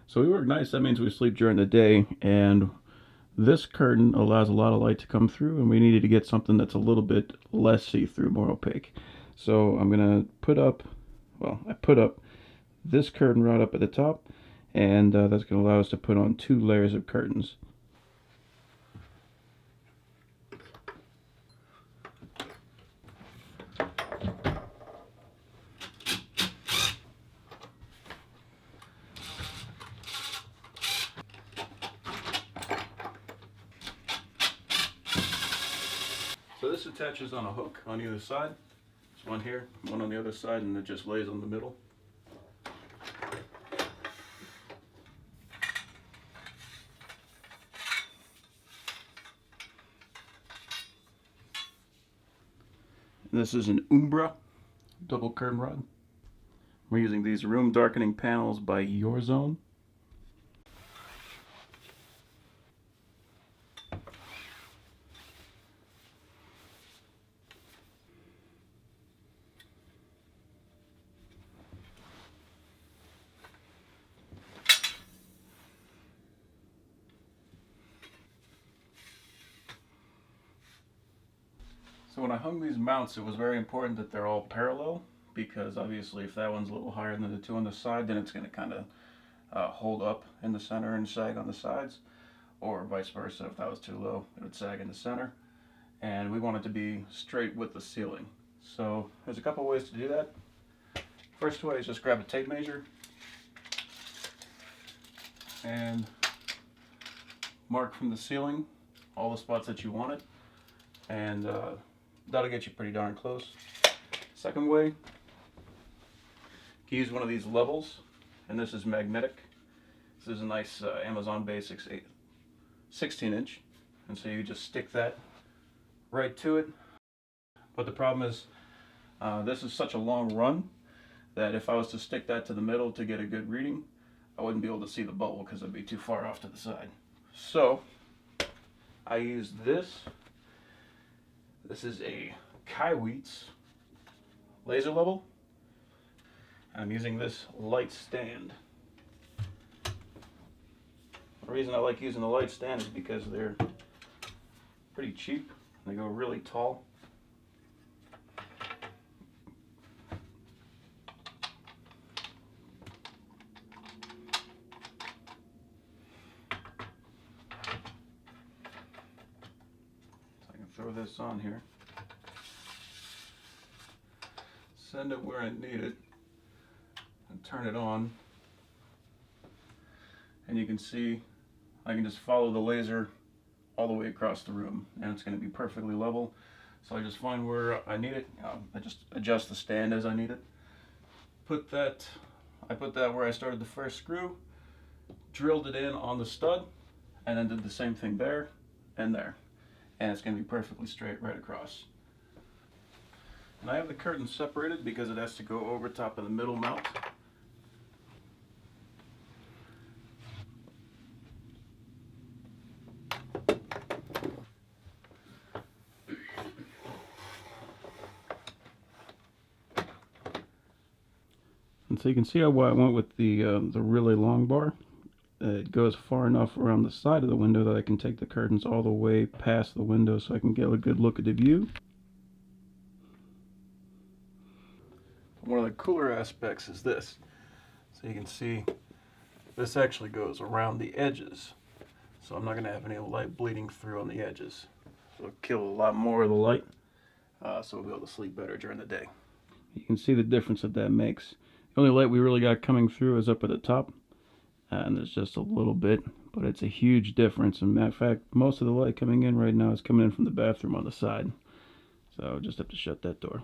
So we work nights, that means we sleep during the day, and this curtain allows a lot of light to come through, and we needed to get something that's a little bit less see-through, more opaque. So I'm gonna put up, well, I put up this curtain rod up at the top, and that's gonna allow us to put on 2 layers of curtains. So this attaches on a hook on either side. There's one here, one on the other side, and it just lays on the middle. And this is an Umbra double curtain rod. We're using these room darkening panels by Your Zone. So when I hung these mounts, it was very important that they're all parallel, because obviously if that one's a little higher than the two on the side, then it's going to kind of hold up in the center and sag on the sides, or vice versa. If that was too low, it would sag in the center. And we want it to be straight with the ceiling. So there's a couple ways to do that. First way is just grab a tape measure and mark from the ceiling all the spots that you want it, and that'll get you pretty darn close. Second way, you use one of these levels, and this is magnetic. This is a nice Amazon Basics 16-inch, and so you just stick that right to it. But the problem is, this is such a long run that if I was to stick that to the middle to get a good reading, I wouldn't be able to see the bubble because it'd be too far off to the side. So I use this. This is a Kaiweets laser level. I'm using this light stand. The reason I like using the light stand is because they're pretty cheap. They go really tall. Throw this on here, send it where I need it, and turn it on, and you can see I can just follow the laser all the way across the room, and it's going to be perfectly level. So I just find where I need it. I just adjust the stand as I need it. I put that where I started the first screw, drilled it in on the stud, and then did the same thing there and there. And it's going to be perfectly straight right across. And I have the curtain separated because it has to go over top of the middle mount. And so you can see why I went with the really long bar. It goes far enough around the side of the window that I can take the curtains all the way past the window so I can get a good look at the view. One of the cooler aspects is this. So you can see this actually goes around the edges. So I'm not going to have any light bleeding through on the edges. So it'll kill a lot more of the light, so we'll be able to sleep better during the day. You can see the difference that makes. The only light we really got coming through is up at the top. And there's just a little bit, but it's a huge difference. And matter of fact, most of the light coming in right now is coming in from the bathroom on the side. So just have to shut that door.